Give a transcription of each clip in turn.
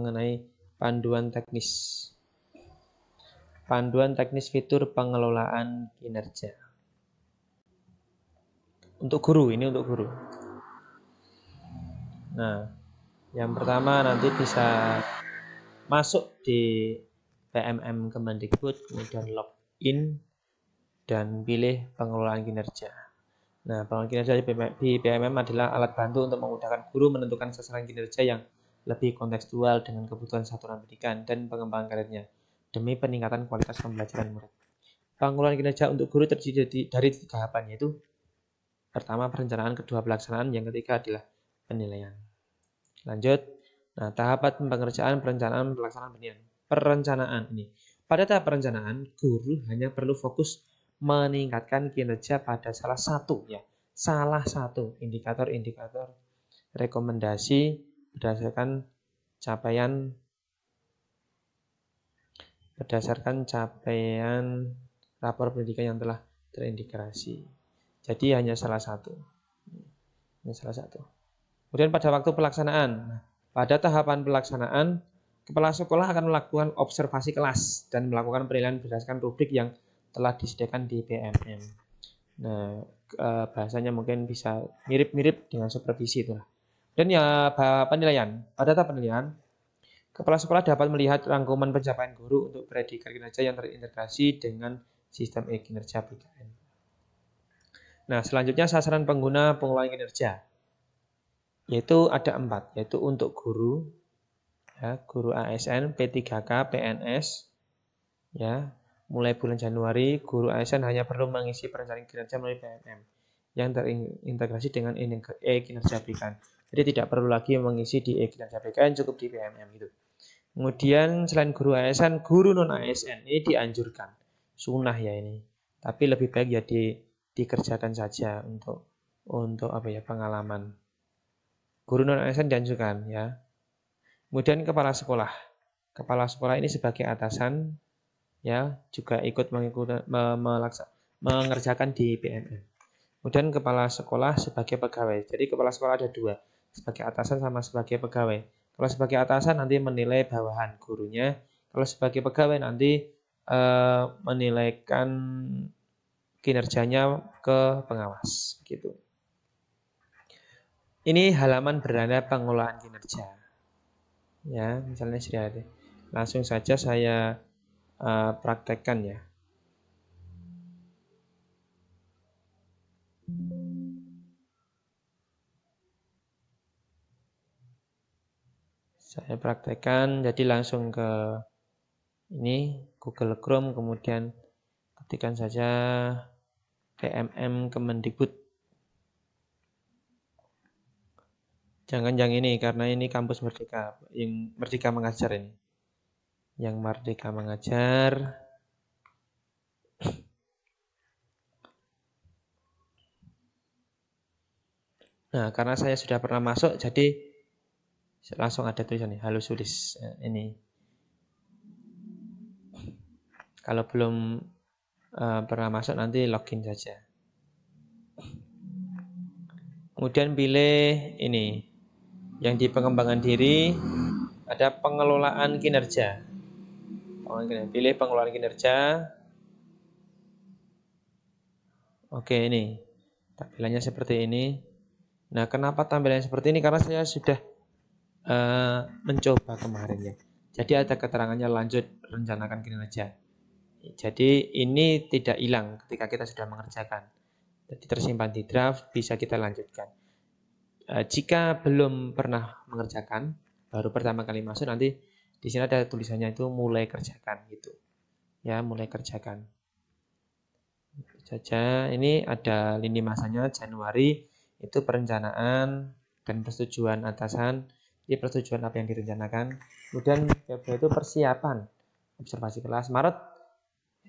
mengenai panduan teknis fitur pengelolaan kinerja. Untuk guru, ini untuk guru. Nah, yang pertama nanti bisa masuk di PMM Kemendikbud, kemudian login dan pilih pengelolaan kinerja. Nah, pengelolaan kinerja di PMM adalah alat bantu untuk memudahkan guru menentukan sasaran kinerja yang lebih kontekstual dengan kebutuhan satuan pendidikan dan pengembangan karirnya demi peningkatan kualitas pembelajaran murid. Pengelolaan kinerja untuk guru terdiri dari 3 tahapan, yaitu pertama perencanaan, kedua pelaksanaan, yang ketiga adalah penilaian. Lanjut. Nah, tahapan pengerjaan, perencanaan, pelaksanaan, penilaian. Perencanaan ini. Pada tahap perencanaan, guru hanya perlu fokus meningkatkan kinerja pada salah satu indikator-indikator rekomendasi berdasarkan capaian rapor pendidikan yang telah terintegrasi. Jadi hanya salah satu. Kemudian pada waktu pelaksanaan, pada tahapan pelaksanaan, kepala sekolah akan melakukan observasi kelas dan melakukan penilaian berdasarkan rubrik yang telah disediakan di PMM. Nah, bahasanya mungkin bisa mirip-mirip dengan supervisi itulah. Dan ya penilaian. Pada tahap penilaian, kepala sekolah dapat melihat rangkuman pencapaian guru untuk predikat kinerja yang terintegrasi dengan sistem e-kinerja BKN. Nah, selanjutnya sasaran pengguna pengelolaan kinerja. Yaitu ada 4, yaitu untuk guru, ya, guru ASN, P3K, PNS, ya, mulai bulan Januari, guru ASN hanya perlu mengisi perencanaan kinerja melalui PMM yang terintegrasi dengan e-kinerja BKN. Jadi tidak perlu lagi mengisi di e-kinerja BKN, cukup di PMM gitu. Kemudian selain guru ASN, guru non ASN ini dianjurkan, sunnah ya ini, tapi lebih baik ya dikerjakan saja untuk pengalaman. Guru non ASN dianjurkan ya. Kemudian kepala sekolah. Kepala sekolah ini sebagai atasan ya juga ikut mengerjakan di PMM. Kemudian kepala sekolah sebagai pegawai. Jadi kepala sekolah ada 2, sebagai atasan sama sebagai pegawai. Kalau sebagai atasan nanti menilai bawahan gurunya. Kalau sebagai pegawai nanti menilaikan kinerjanya ke pengawas gitu. Ini halaman beranda pengelolaan kinerja. Ya, misalnya sudah ada. Langsung saja saya praktekkan ya. Saya praktekkan, jadi langsung ke ini Google Chrome, kemudian ketikkan saja PMM Kemendikbud. Jangan yang ini, karena ini kampus Merdeka, yang Merdeka Mengajar ini. Yang Merdeka Mengajar. Nah, karena saya sudah pernah masuk, jadi langsung ada tulisan nih, halo Sulis. Ini. Kalau belum pernah masuk, nanti login saja. Kemudian pilih ini. Yang di pengembangan diri ada pengelolaan kinerja. Pilih pengelolaan kinerja. Oke, ini tampilannya seperti ini. Nah, kenapa tampilannya seperti ini? Karena saya sudah mencoba kemarin ya. Jadi ada keterangannya lanjut rencanakan kinerja. Jadi ini tidak hilang ketika kita sudah mengerjakan. Jadi tersimpan di draft, bisa kita lanjutkan. Jika belum pernah mengerjakan, baru pertama kali masuk, nanti di sini ada tulisannya itu mulai kerjakan gitu. Ya, mulai kerjakan. Saja ini ada lini masanya Januari, itu perencanaan dan persetujuan atasan. Ini persetujuan apa yang direncanakan. Kemudian Februari itu persiapan observasi kelas. Maret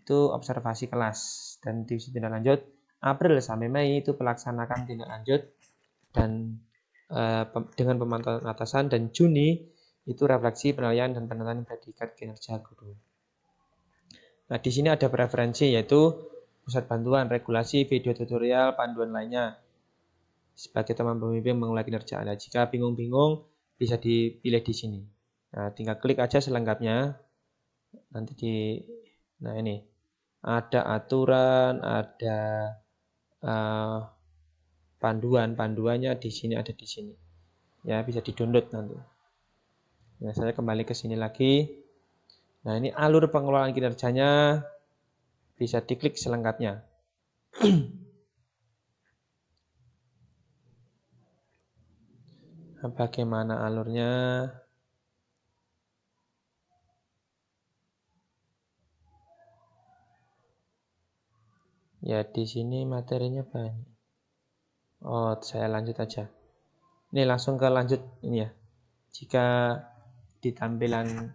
itu observasi kelas dan divisi tindak lanjut. April sampai Mei itu pelaksanakan tindak lanjut dan dengan pemantauan atasan, dan Juni itu refleksi, penilaian dan penentuan predikat kinerja guru. Nah, di sini ada preferensi yaitu pusat bantuan, regulasi, video tutorial, panduan lainnya sebagai teman pembimbing mengelola kinerja Anda. Jika bingung-bingung bisa dipilih di sini. Nah, tinggal klik aja selengkapnya. Nanti nah ini ada aturan, ada panduannya di sini, ada di sini. Ya, bisa di-download nanti. Nah, saya kembali ke sini lagi. Nah, ini alur pengelolaan kinerjanya, bisa diklik selengkapnya. Nah, bagaimana alurnya? Ya, di sini materinya banyak. Oh, saya lanjut aja. Ini langsung ke lanjut ini ya. Jika di tampilan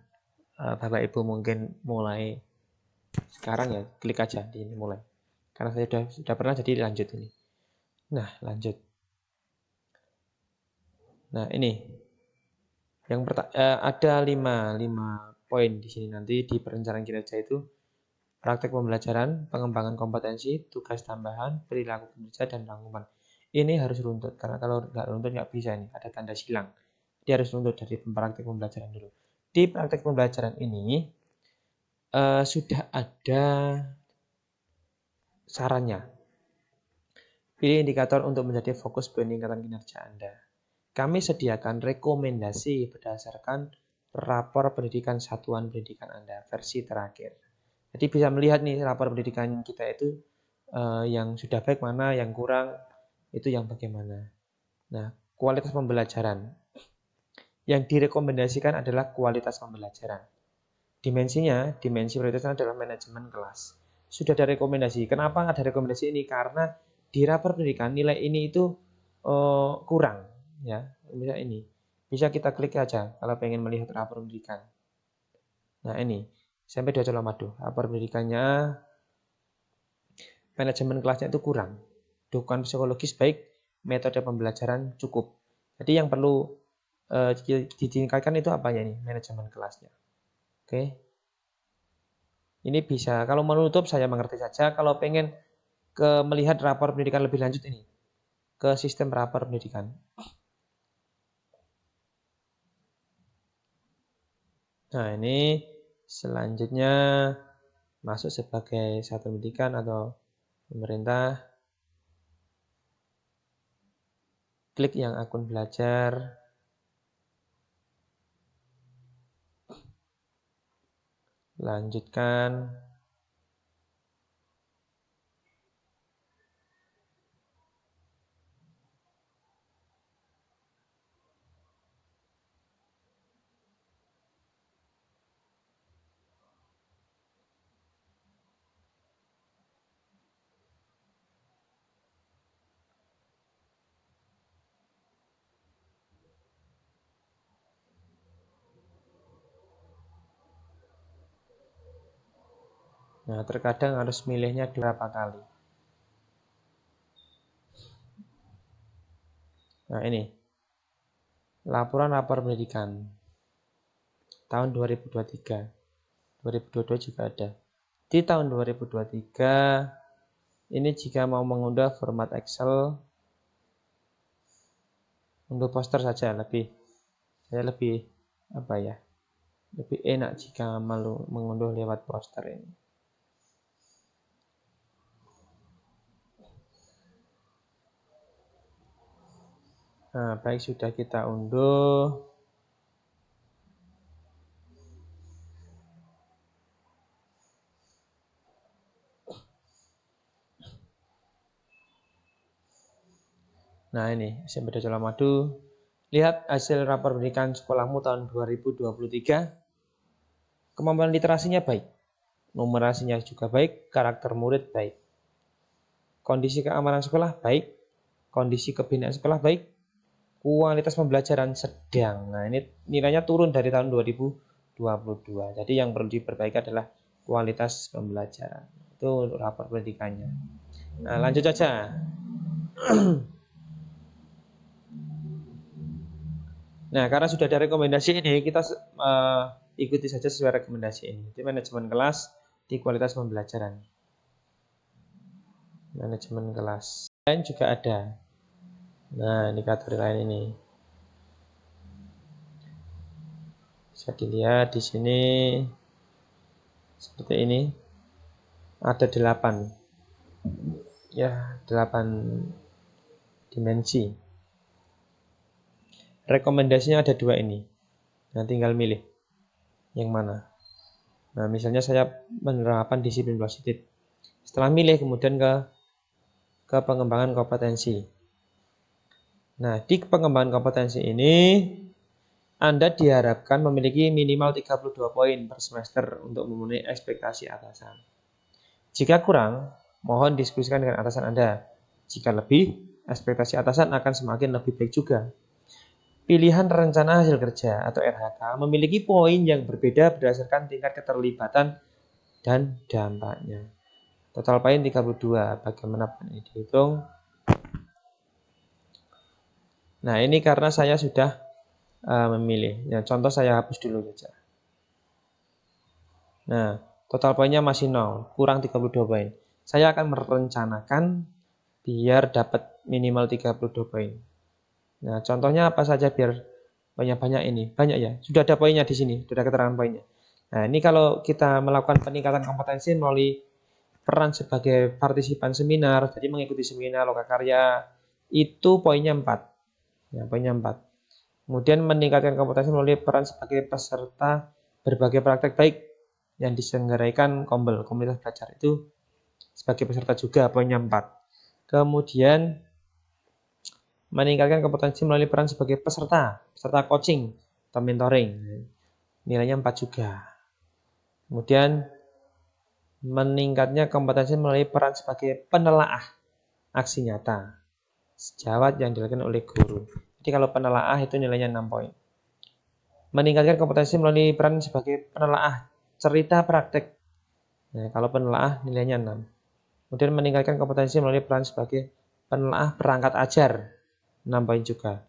Bapak Ibu mungkin mulai sekarang, ya klik aja di ini mulai. Karena saya sudah pernah, jadi lanjut ini. Nah, lanjut. Nah, ini yang ada 5 poin di sini nanti di perencanaan kinerja itu: praktek pembelajaran, pengembangan kompetensi, tugas tambahan, perilaku kinerja, dan rangkuman. Ini harus runtut, karena kalau nggak runtut nggak bisa, ini ada tanda silang. Dia harus runtut dari praktek pembelajaran dulu. Di praktek pembelajaran ini sudah ada sarannya. Pilih indikator untuk menjadi fokus peningkatan kinerja Anda. Kami sediakan rekomendasi berdasarkan rapor pendidikan satuan pendidikan Anda versi terakhir. Jadi bisa melihat nih rapor pendidikan kita itu yang sudah baik mana, yang kurang itu yang bagaimana. Nah, kualitas pembelajaran. Yang direkomendasikan adalah kualitas pembelajaran. Dimensi prioritasnya adalah manajemen kelas. Sudah ada rekomendasi. Kenapa ada rekomendasi ini? Karena di rapor pendidikan nilai ini itu kurang, ya. Bisa ini. Bisa kita klik aja kalau pengen melihat rapor pendidikan. Nah, ini SMP 2 Colomadu. Rapor pendidikannya, manajemen kelasnya itu kurang. Dukungan psikologis baik, metode pembelajaran cukup. Jadi yang perlu ditingkatkan itu apa ya nih? Manajemen kelasnya. Oke. Ini bisa, kalau menutup saya mengerti saja, kalau pengen melihat rapor pendidikan lebih lanjut ini, ke sistem rapor pendidikan. Nah, ini selanjutnya masuk sebagai satuan pendidikan atau pemerintah. Klik yang akun belajar. Lanjutkan. Nah, terkadang harus milihnya berapa kali. Nah, ini laporan rapor pendidikan tahun 2023. 2022 juga ada. Di tahun 2023 ini jika mau mengunduh format Excel untuk poster saja, lebih apa ya? Lebih enak jika mengunduh lewat poster ini. Nah, baik, sudah kita unduh. Nah, ini SMP Colomadu. Lihat hasil rapor pendidikan sekolahmu tahun 2023. Kemampuan literasinya baik, numerasinya juga baik, karakter murid baik. Kondisi keamanan sekolah baik, kondisi kebinaan sekolah baik, kualitas pembelajaran sedang. Nah, ini nilainya turun dari tahun 2022. Jadi yang perlu diperbaiki adalah kualitas pembelajaran. Itu rapor pendidikannya. Nah, lanjut saja. Nah, karena sudah ada rekomendasi ini, kita ikuti saja sesuai rekomendasi ini. Di manajemen kelas, di kualitas pembelajaran. Manajemen kelas. Lain juga ada. Nah, ini kategori lain ini. Bisa dilihat di sini seperti ini. Ada 8. Ya, 8 dimensi. Rekomendasinya ada 2 ini. Nah, tinggal milih yang mana. Nah, misalnya saya penerapan disiplin positif. Setelah milih, kemudian ke pengembangan kompetensi. Nah, di pengembangan kompetensi ini Anda diharapkan memiliki minimal 32 poin per semester untuk memenuhi ekspektasi atasan. Jika kurang, mohon diskusikan dengan atasan Anda. Jika lebih, ekspektasi atasan akan semakin lebih baik juga. Pilihan rencana hasil kerja atau RHK memiliki poin yang berbeda berdasarkan tingkat keterlibatan dan dampaknya. Total poin 32. Bagaimana ini dihitung? Nah, ini karena saya sudah memilih. Ya, contoh saya hapus dulu saja. Nah, total poinnya masih 0, kurang 32 poin. Saya akan merencanakan biar dapat minimal 32 poin. Nah, contohnya apa saja biar banyak-banyak ini? Banyak ya, sudah ada poinnya di sini, sudah ada keterangan poinnya. Nah, ini kalau kita melakukan peningkatan kompetensi melalui peran sebagai partisipan seminar, jadi mengikuti seminar, lokakarya, itu poinnya 4. Ya, poinnya 4. Kemudian meningkatkan kompetensi melalui peran sebagai peserta berbagai praktek baik yang diselenggarakan Kombel, komunitas belajar itu sebagai peserta juga, poinnya 4. Kemudian meningkatkan kompetensi melalui peran sebagai peserta coaching atau mentoring, nilainya 4 juga. Kemudian meningkatnya kompetensi melalui peran sebagai penelaah aksi nyata sejawat yang dilakukan oleh guru. Jadi kalau penelaah itu nilainya 6 poin. Meningkatkan kompetensi melalui peran sebagai penelaah cerita praktek. Nah, kalau penelaah nilainya 6. Kemudian meningkatkan kompetensi melalui peran sebagai penelaah perangkat ajar, 6 poin juga.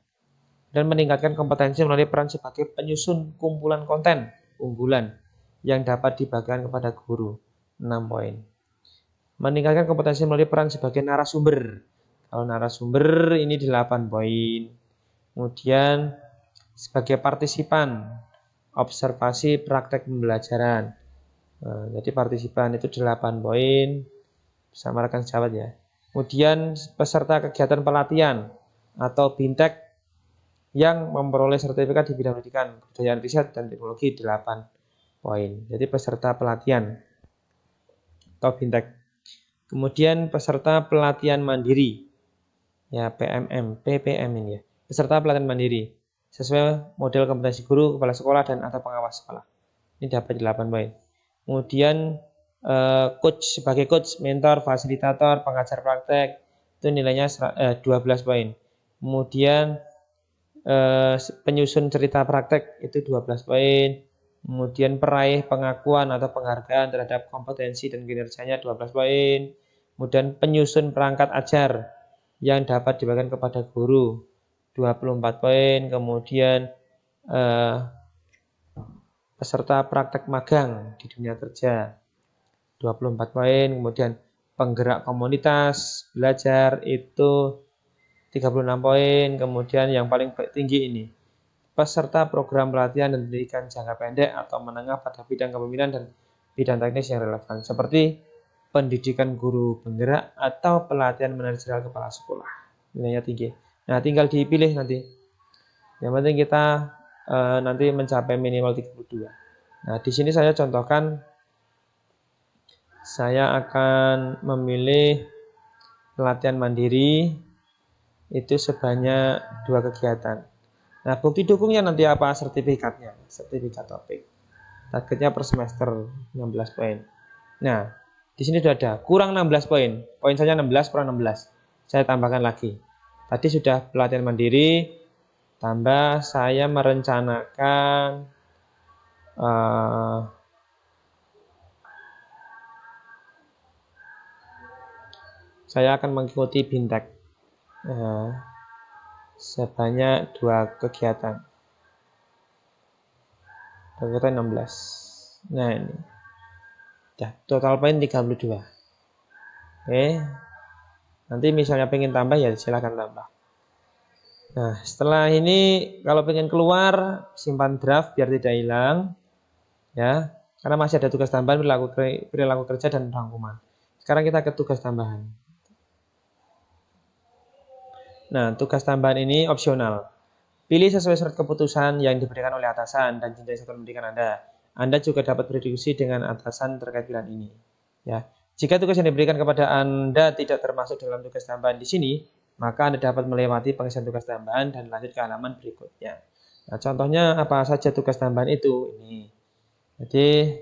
Dan meningkatkan kompetensi melalui peran sebagai penyusun kumpulan konten unggulan yang dapat dibagikan kepada guru, 6 poin. Meningkatkan kompetensi melalui peran sebagai narasumber. Kalau narasumber ini 8 poin. Kemudian sebagai partisipan observasi praktek pembelajaran. Nah, jadi partisipan itu 8 poin. Sama rekan sejawat ya. Kemudian peserta kegiatan pelatihan atau BINTEK yang memperoleh sertifikat di bidang pendidikan, kebudayaan, riset, dan teknologi 8 poin. Jadi peserta pelatihan atau BINTEK. Kemudian peserta pelatihan mandiri, ya PPM ini ya. Peserta pelatihan mandiri sesuai model kompetensi guru, kepala sekolah, dan atau pengawas sekolah. Ini dapat 8 poin. Kemudian coach sebagai coach, mentor, fasilitator, pengajar praktek itu nilainya 12 poin. Kemudian penyusun cerita praktek itu 12 poin. Kemudian peraih pengakuan atau penghargaan terhadap kompetensi dan kinerjanya 12 poin. Kemudian penyusun perangkat ajar yang dapat dibagikan kepada guru 24 poin. Kemudian peserta praktek magang di dunia kerja 24 poin. Kemudian penggerak komunitas belajar itu 36 poin. Kemudian yang paling tinggi ini peserta program pelatihan dan pendidikan jangka pendek atau menengah pada bidang kepemimpinan dan bidang teknis yang relevan seperti pendidikan guru penggerak atau pelatihan manajerial kepala sekolah. Nilainya tinggi. Nah, tinggal dipilih nanti. Yang penting kita nanti mencapai minimal 32. Nah, di sini saya contohkan saya akan memilih pelatihan mandiri itu sebanyak 2 kegiatan. Nah, bukti dukungnya nanti apa? Sertifikatnya, sertifikat topik. Targetnya per semester 16 poin. Nah, di sini sudah ada, kurang 16 poin. Poin saja 16 kurang 16. Saya tambahkan lagi. Tadi sudah pelatihan mandiri, tambah saya merencanakan saya akan mengikuti BINTEK sebanyak 2 kegiatan. Kegiatan 16. Nah, ini. Ya, total poin 32. Oke. Nanti misalnya pengen tambah ya silahkan tambah. Nah, setelah ini kalau pengen keluar, simpan draft biar tidak hilang, ya. Karena masih ada tugas tambahan perilaku kerja dan rangkuman. Sekarang kita ke tugas tambahan. Nah, tugas tambahan ini opsional. Pilih sesuai surat keputusan yang diberikan oleh atasan dan jenjang satuan pendidikan Anda. Anda juga dapat berdiskusi dengan atasan terkait pilihan ini. Ya, jika tugas yang diberikan kepada Anda tidak termasuk dalam tugas tambahan di sini, maka Anda dapat melewati pengisian tugas tambahan dan lanjut ke halaman berikutnya. Nah, contohnya apa saja tugas tambahan itu? Ini. Jadi,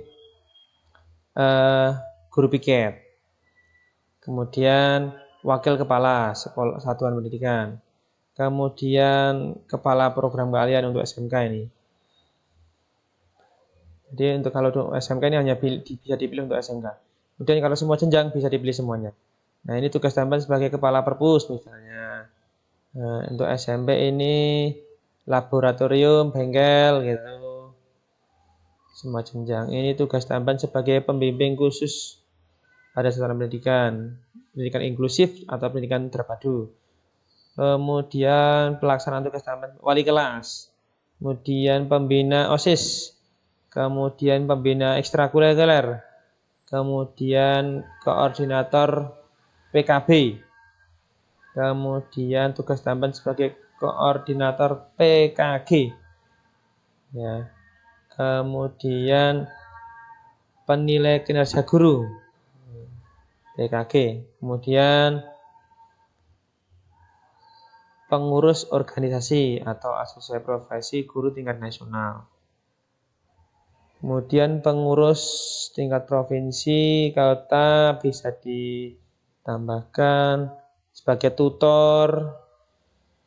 guru piket, kemudian wakil kepala sekolah satuan pendidikan, kemudian kepala program keahlian untuk SMK ini. Jadi untuk kalau untuk SMK ini hanya bisa dipilih untuk SMK. Kemudian kalau semua jenjang bisa dipilih semuanya. Nah ini tugas tambahan sebagai kepala perpus misalnya. Nah, untuk SMP ini laboratorium, bengkel gitu. Semua jenjang. Ini tugas tambahan sebagai pembimbing khusus pada satuan pendidikan inklusif atau pendidikan terpadu. Kemudian pelaksanaan tugas tambahan wali kelas. Kemudian pembina OSIS. Kemudian pembina ekstrakurikuler. Kemudian koordinator PKB. Kemudian tugas tambahan sebagai koordinator PKG. Ya. Kemudian penilai kinerja guru PKG. Kemudian pengurus organisasi atau asosiasi profesi guru tingkat nasional. Kemudian pengurus tingkat provinsi, kota bisa ditambahkan sebagai tutor,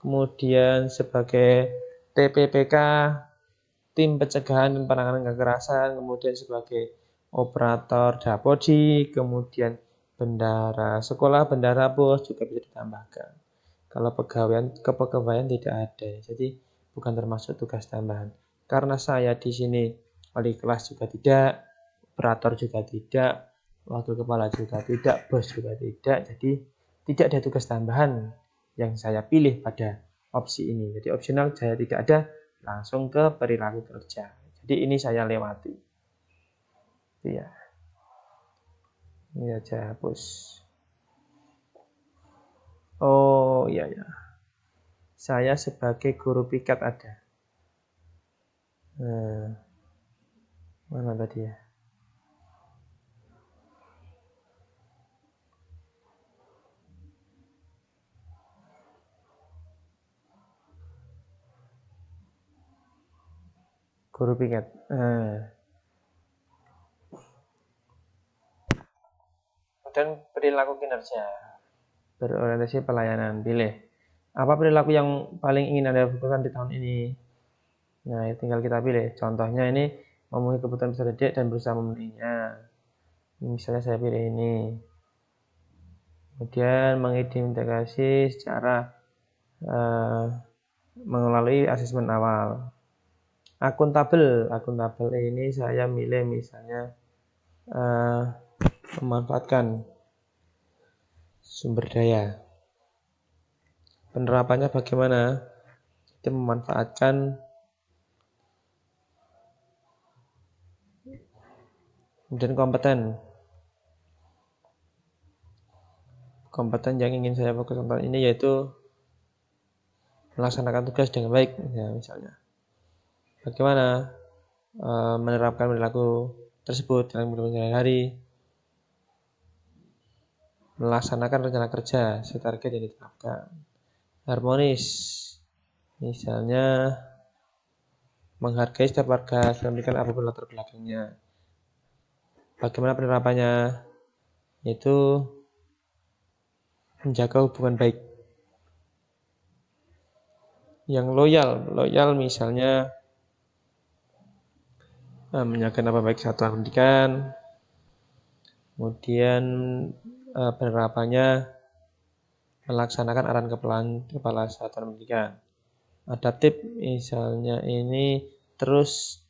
kemudian sebagai TPPK, tim pencegahan dan penanganan kekerasan, kemudian sebagai operator Dapodi, kemudian bendara sekolah, bendara bos juga bisa ditambahkan. Kalau kepegawaian tidak ada, jadi bukan termasuk tugas tambahan. Karena saya di sini wali kelas juga tidak, operator juga tidak, wakil kepala juga tidak, bos juga tidak, jadi tidak ada tugas tambahan yang saya pilih pada opsi ini. Jadi opsional saya tidak ada, langsung ke perilaku kerja. Jadi ini saya lewati. Ya, ini aja hapus. Oh iya ya. Saya sebagai guru piket ada. Nah, mana tadi ya? Guru piket. Kemudian perilaku kinerja. Berorientasi pelayanan. Pilih. Apa perilaku yang paling ingin Anda lakukan di tahun ini? Nah, tinggal kita pilih. Contohnya ini memenuhi kebutuhan peserta didik dan berusaha memenuhinya. Misalnya saya pilih ini. Kemudian mengidentifikasi secara melalui asesmen awal. Akuntabel ini saya milih misalnya memanfaatkan sumber daya. Penerapannya bagaimana? Itu memanfaatkan kemudian kompeten yang ingin saya fokus tentang ini yaitu melaksanakan tugas dengan baik ya, misalnya bagaimana menerapkan perilaku tersebut dalam kehidupan sehari-hari, melaksanakan rencana kerja sesuai target yang ditetapkan, harmonis misalnya menghargai setiap warga sedemikian apapun latar belakangnya. Bagaimana penerapannya? Yaitu menjaga hubungan baik. Yang loyal misalnya menjaga nama baik satuan pendidikan. Kemudian penerapannya melaksanakan arahan kepala satuan pendidikan. Adaptif misalnya ini terus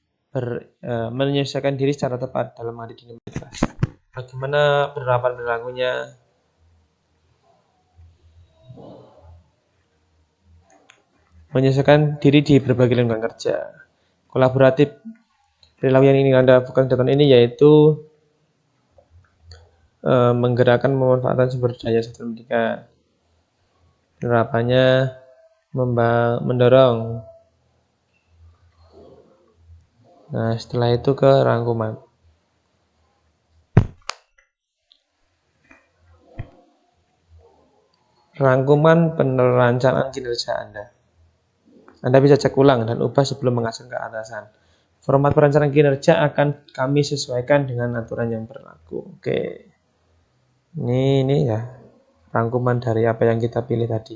menyesuaikan diri secara tepat dalam menghadapi dinamika. Bagaimana penerapan perilakunya? menyesuaikan diri di berbagai lingkungan kerja. Kolaboratif perilaku yang ingin Anda bukan datang ini yaitu menggerakkan pemanfaatan sumber daya satuan pendidikan. Penerapannya mendorong. Nah, setelah itu ke rangkuman. Rangkuman perencanaan kinerja Anda. Anda bisa cek ulang dan ubah sebelum mengajukan ke atasan. Format perencanaan kinerja akan kami sesuaikan dengan aturan yang berlaku. Oke. Ini ya rangkuman dari apa yang kita pilih tadi.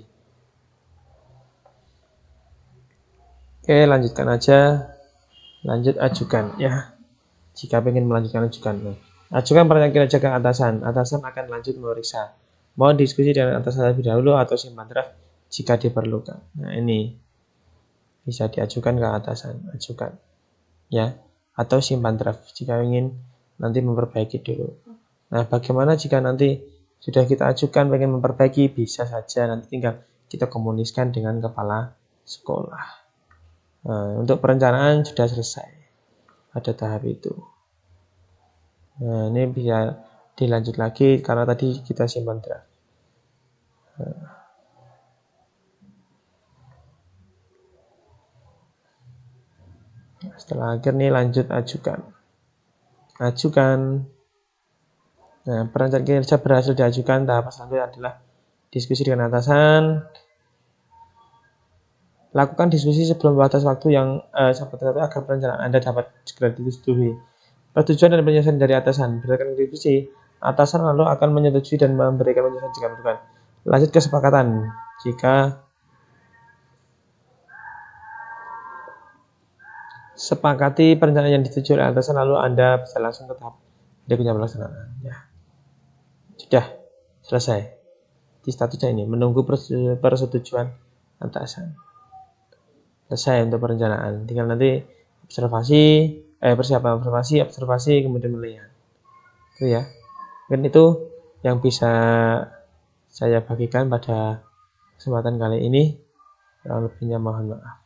Oke, lanjutkan aja. Lanjut ajukan ya. Jika ingin melanjutkan ajukan. Ajukan perencanaan kinerja ke atasan. Atasan akan lanjut memeriksa. Mohon diskusi dengan atasan terlebih dahulu atau simpan draft jika diperlukan. Nah, ini bisa diajukan ke atasan, ajukan ya, atau simpan draft jika ingin nanti memperbaiki dulu. Nah, bagaimana jika nanti sudah kita ajukan pengen memperbaiki, bisa saja nanti tinggal kita komunikasikan dengan kepala sekolah. Nah, untuk perencanaan sudah selesai pada tahap itu. Nah, ini bisa dilanjut lagi karena tadi kita simpan draft. Setelah akhir nih lanjut ajukan. Nah, perencanaan kinerja berhasil diajukan. Tahap selanjutnya adalah diskusi dengan atasan. Lakukan diskusi sebelum batas waktu yang agar perencanaan Anda dapat segera disetujui. Persetujuan dan penyelesaian dari atasan. Berdasarkan diskusi, atasan lalu akan menyetujui dan memberikan penyelesaian jika diperlukan. Lanjut kesepakatan. Jika sepakati perencanaan yang disetujui oleh atasan, lalu Anda bisa langsung ke tahap berikutnya pelaksanaan. Ya. Sudah selesai. Di statusnya ini menunggu persetujuan atasan. Selesai untuk perencanaan. Tinggal nanti persiapan observasi, kemudian melihat. Itu ya. Mungkin itu yang bisa saya bagikan pada kesempatan kali ini. Kurang lebihnya mohon maaf.